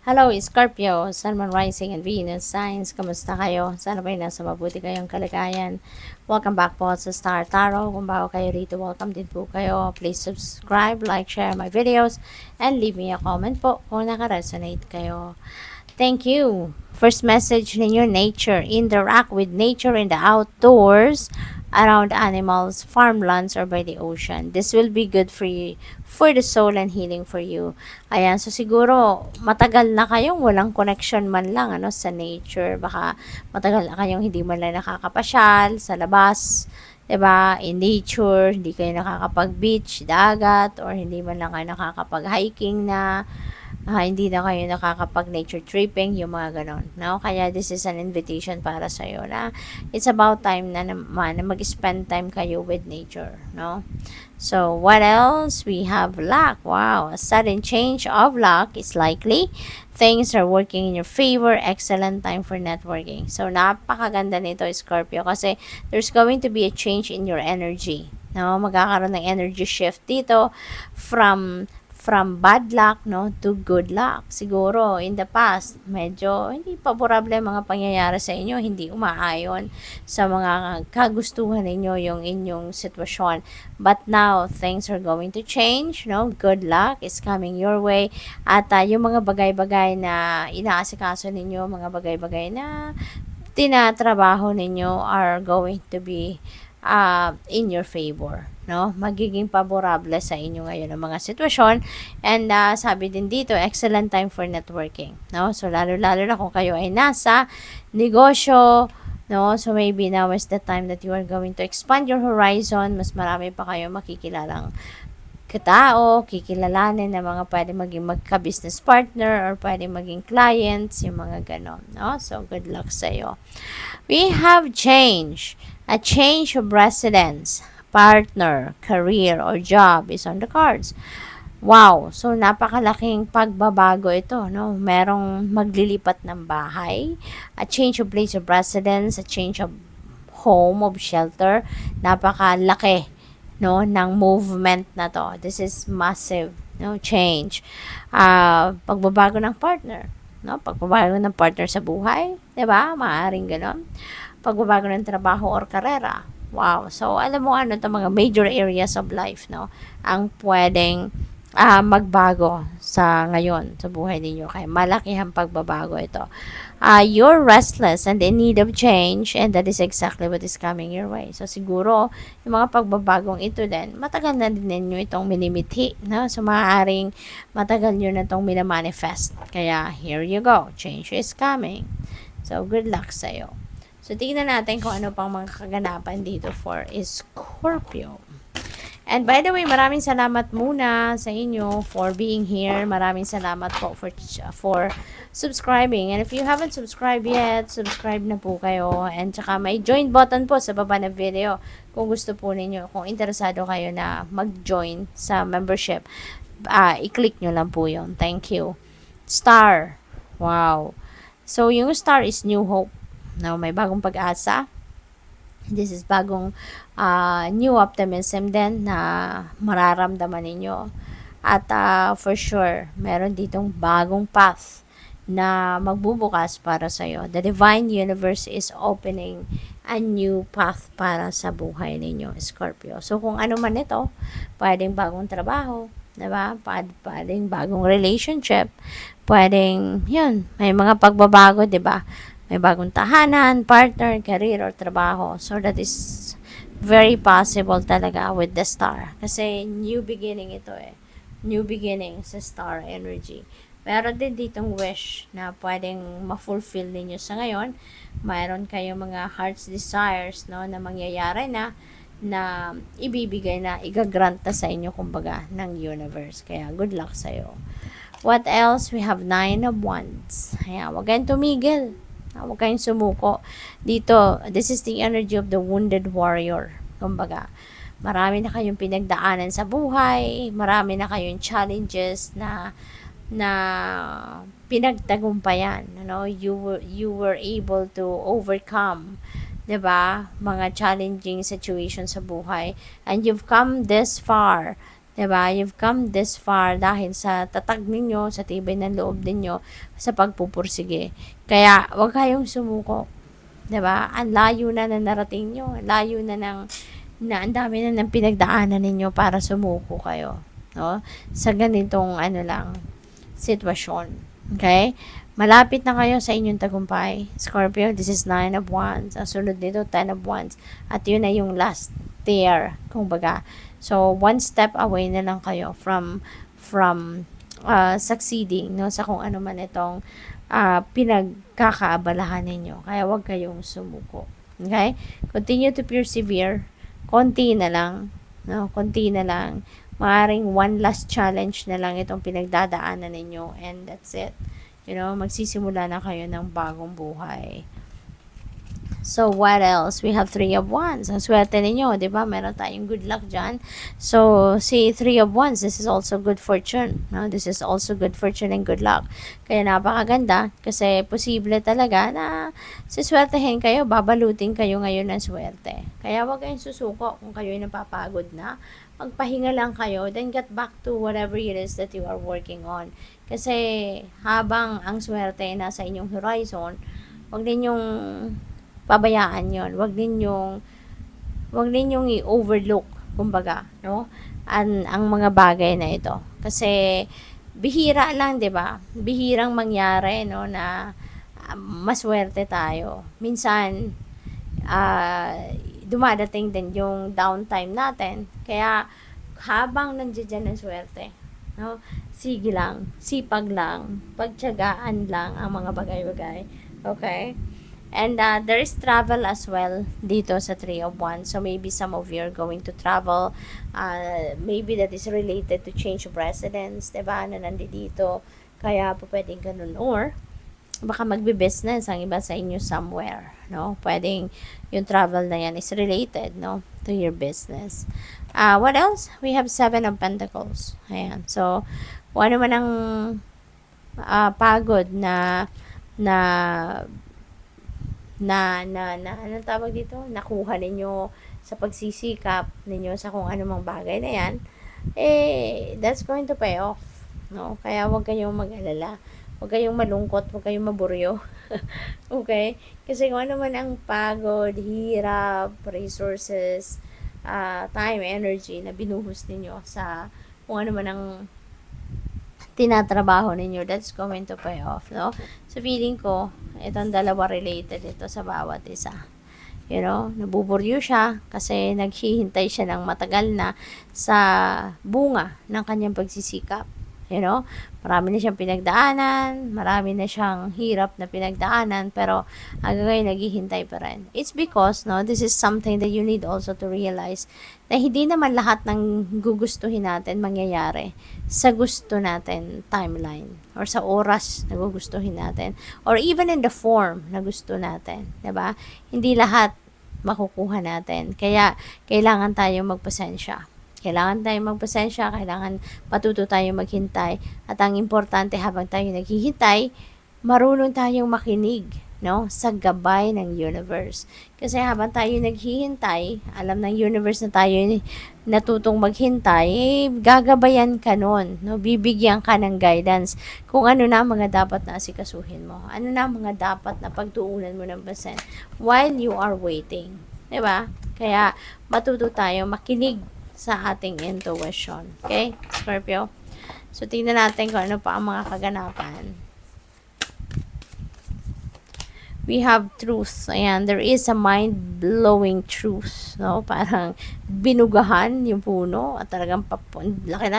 Hello, Scorpio, Sun, Moon, Rising, and Venus signs. Kamusta kayo? Sana ba'y nasa mabuti kayong kalagayan? Welcome back po sa Star Tarot. Kung bago kayo rito, welcome din po kayo. Please subscribe, like, share my videos, and leave me a comment po kung naka-resonate kayo. Thank you. First message ninyo, nature. Interact with nature in the outdoors, around animals, farmlands, or by the ocean. This will be good for the soul and healing for you. Ayan, so siguro matagal na kayong walang connection man lang sa nature. Baka matagal na kayong hindi man lang nakakapasyal sa labas. 'Di ba? In nature, hindi kayo nakakapag-beach, dagat, or hindi man lang kayo nakakapag-hiking na hindi na kayo nakakapag-nature tripping, yung mga ganon, no? Kaya this is an invitation para sa'yo na it's about time na naman na mag-spend time kayo with nature, no? So, what else? We have luck. Wow, a sudden change of luck is likely. Things are working in your favor. Excellent time for networking. So, napakaganda nito, Scorpio, kasi there's going to be a change in your energy. No, magkakaroon ng energy shift dito from bad luck, no, to good luck. Siguro, in the past, medyo hindi favorable ang mga pangyayari sa inyo, hindi umaayon sa mga kagustuhan ninyo yung inyong sitwasyon. But now, things are going to change, no, good luck is coming your way. At yung mga bagay-bagay na inaasikaso ninyo, mga bagay-bagay na tinatrabaho ninyo are going to be in your favor, no? Magiging favorable sa inyo ngayon ang mga sitwasyon. And sabi din dito, excellent time for networking, no? So lalo-lalo na kung kayo ay nasa negosyo, no? So maybe now is the time that you are going to expand your horizon. Mas marami pa kayo makikilalang katao, kikilalanin na mga pwede maging magka-business partner or pwede maging clients, yung mga ganon, no? So good luck sa iyo. We have change. A change of residence, partner, career, or job is on the cards. Wow! So, napakalaking pagbabago ito, no? Merong maglilipat ng bahay, a change of place of residence, a change of home, of shelter. Napakalaki, no, ng movement na to. This is massive, no, change. Pagbabago ng partner, no? Pagbabago ng partner sa buhay, 'di ba? Maaring gano'n. Pagbabago ng trabaho or karera. Wow. So, alam mo to mga major areas of life, no? Ang pwedeng magbago sa ngayon, sa buhay ninyo. Kaya malaki ang pagbabago ito. You're restless and in need of change, and that is exactly what is coming your way. So, siguro, yung mga pagbabagong ito din, matagal na din ninyo itong minimithi, no? So, maaaring matagal nyo na itong minamanifest. Kaya, here you go. Change is coming. So, good luck sa'yo. So, tingnan natin kung ano pang mga kaganapan dito for Scorpio. And by the way, maraming salamat muna sa inyo for being here. Maraming salamat po for subscribing. And if you haven't subscribed yet, subscribe na po kayo. And tsaka may join button po sa baba ng video kung gusto po ninyo, kung interesado kayo na mag-join sa membership. I-click nyo lang po yun. Thank you. Star. Wow. So, yung star is new hope. Now, may bagong pag-asa. This is bagong new optimism din na mararamdaman ninyo. At for sure, meron ditong bagong path na magbubukas para sa'yo. The divine universe is opening a new path para sa buhay ninyo, Scorpio. So, kung ano man ito, pwedeng bagong trabaho, diba? Pwedeng bagong relationship, pwedeng, yun, may mga pagbabago, diba? May bagong tahanan, partner, career, or trabaho. So, that is very possible talaga with the star. Kasi, new beginning ito eh. New beginning sa star energy. Meron din ditong wish na pwedeng ma-fulfill ninyo sa ngayon. Mayroon kayong mga heart's desires, no, na mangyayari na ibibigay na, igagrant na sa inyo, kumbaga, ng universe. Kaya, good luck sa'yo. What else? We have 9 of Wands. Ayan, huwag kayong tumigil. Huwag kayong sumuko. Dito, this is the energy of the wounded warrior. Kumbaga, marami na kayong pinagdaanan sa buhay, marami na kayong challenges na pinagtagumpayan. You were able to overcome, 'di ba, mga challenging situations sa buhay, and you've come this far 'Diba? You've come this far dahil sa tatag ninyo, sa tibay ng loob ninyo, sa pagpupursige. Kaya, huwag kayong sumuko. 'Diba? Ang layo na ng narating nyo. Layo na ang dami na ng pinagdaanan ninyo para sumuko kayo. No? Sa ganitong, sitwasyon. Okay? Malapit na kayo sa inyong tagumpay. Scorpio, this is 9 of Wands. Ang sunod nito, 10 of Wands. At yun na yung last tier, kumbaga. So, one step away na lang kayo from succeeding, no, sa kung ano man itong pinagkakaabalahan ninyo. Kaya huwag kayong sumuko. Okay? Continue to persevere. Konti na lang. No? Konti na lang. Maaring one last challenge na lang itong pinagdadaanan ninyo. And that's it. Magsisimula na kayo ng bagong buhay. So, what else? We have 3 of Wands. Ang swerte ninyo, di ba? Meron tayong good luck dyan. So, si 3 of Wands, this is also good fortune. No? This is also good fortune and good luck. Kaya napakaganda kasi posible talaga na siswertehin kayo, babalutin kayo ngayon ng swerte. Kaya huwag kayong susuko kung kayo'y napapagod na. Magpahinga lang kayo, then get back to whatever it is that you are working on. Kasi habang ang swerte nasa inyong horizon, huwag ninyong pabayaan yon. Wag ninyong i-overlook, kumbaga, no? Ang mga bagay na ito. Kasi bihira lang, 'di ba? Bihirang mangyari, no, na maswerte tayo. Minsan dumadating din yung downtime natin. Kaya habang nandiyan ang swerte, no? Sige lang, sipag lang, pagtiyagaan lang ang mga bagay-bagay. Okay? And there is travel as well dito sa 3 of Wands. So maybe some of you are going to travel. Maybe that is related to change of residence, diba? Na nandito. Kaya po pwedeng ganun. Or baka magbe-business ang iba sa inyo somewhere, no? Pwedeng yung travel na yan is related, no, to your business. What else? We have 7 of Pentacles. Ayan. So, kung ano man ang pagod na anong tawag dito? Nakuha ninyo sa pagsisikap ninyo sa kung anumang bagay na yan, that's going to pay off. No? Kaya huwag kayong mag-alala. Huwag kayong malungkot, huwag kayong maburyo. Okay? Kasi kung ano man ang pagod, hirap, resources, time, energy na binuhos ninyo sa kung ano man ang tinatrabaho ninyo, that's going to pay off, no? So, feeling ko, itong dalawa related ito sa bawat isa. Nabuburyo siya kasi naghihintay siya ng matagal na sa bunga ng kanyang pagsisikap. Marami na siyang pinagdaanan, marami na siyang hirap na pinagdaanan, pero hanggang ngayon naghihintay pa rin. It's because, no, this is something that you need also to realize na hindi naman lahat ng gugustuhin natin mangyayari sa gusto natin timeline or sa oras na gugustuhin natin or even in the form na gusto natin, 'di ba? Hindi lahat makukuha natin. Kaya kailangan tayong magpasensya. Kailangan matuto tayong maghintay. At ang importante habang tayo naghihintay, marunong tayong makinig, no, sa gabay ng universe. Kasi habang tayo naghihintay, alam ng universe na tayo natutong maghintay, gagabayan ka nun, no? Bibigyan ka ng guidance kung ano na mga dapat na asikasuhin mo. Ano na mga dapat na pagtuunan mo ng pansin while you are waiting. Diba? Kaya matuto tayo makinig sa ating intuition. Okay, Scorpio? So, tingnan natin kung ano pa ang mga kaganapan. We have truth. Ayan, there is a mind-blowing truth. No? Parang binugahan yung puno at talagang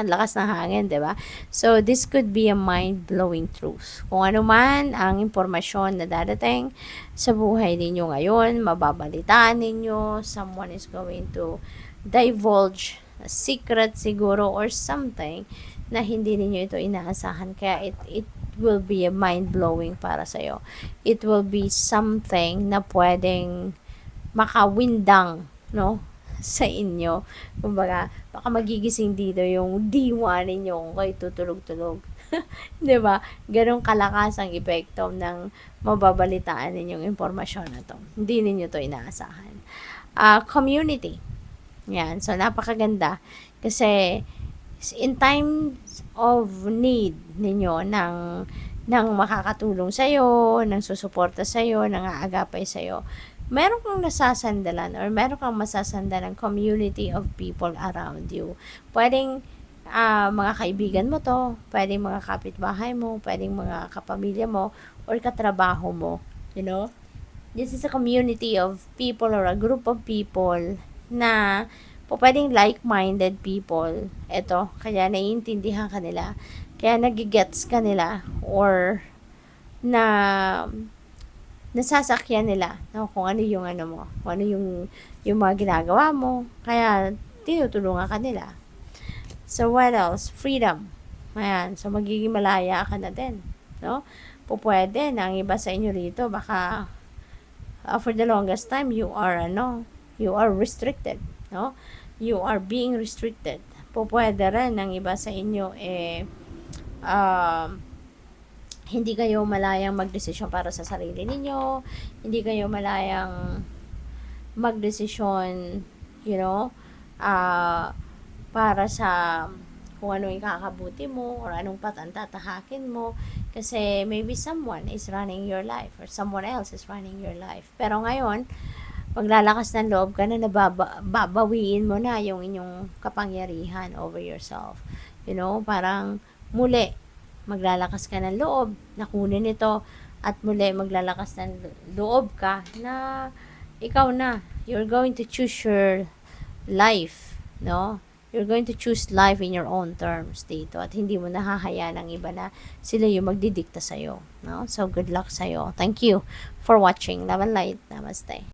lakas ng hangin, di ba? So, this could be a mind-blowing truth. Kung ano man ang impormasyon na dadating sa buhay ninyo ngayon, mababalitaan ninyo, someone is going to divulge a secret siguro or something na hindi ninyo ito inaasahan. Kaya it will be a mind-blowing para sa'yo. It will be something na pwedeng makawindang, no, sa inyo. Kumbaga, baka magigising dito yung diwa ninyo kung kayo tutulog-tulog. Diba? Ganong kalakas ang epekto ng mababalitaan ninyong impormasyon na to. Hindi ninyo to inaasahan. Community. Yan. So, napakaganda. Kasi, in times of need ninyo ng makakatulong sa'yo, ng susuporta sa'yo, ng aagapay sa'yo, meron kang nasasandalan or meron kang masasandalan community of people around you. Pwedeng mga kaibigan mo to, pwedeng mga kapitbahay mo, pwedeng mga kapamilya mo, or katrabaho mo, you know? This is a community of people or a group of people na pwedeng like-minded people. Ito, kaya naiintindihan ka nila. Kaya nagigets ka nila or na nasasakyan nila no, kung ano yung ano mo, kung ano yung mga ginagawa mo. Kaya tinutulungan ka nila. So, what else? Freedom. Ayan. So, magiging malaya ka na din. No? Pwede na ang iba sa inyo rito, baka for the longest time, you are restricted. No? You are being restricted. Pwede rin ang iba sa inyo, hindi kayo malayang magdesisyon para sa sarili ninyo. Hindi kayo malayang magdesisyon, para sa kung ano yung kakabuti mo or anong patantatahakin mo. Kasi maybe someone is running your life or someone else is running your life. Pero ngayon, maglalakas ng loob ka na babawiin mo na yung inyong kapangyarihan over yourself. Parang muli, maglalakas ka ng loob na kunin ito at muli maglalakas ng loob ka na ikaw na. You're going to choose your life, no? You're going to choose life in your own terms dito at hindi mo nahahayaan ng iba na sila yung magdidikta sa'yo, no? So, good luck sa'yo. Thank you for watching. Love and light. Namaste.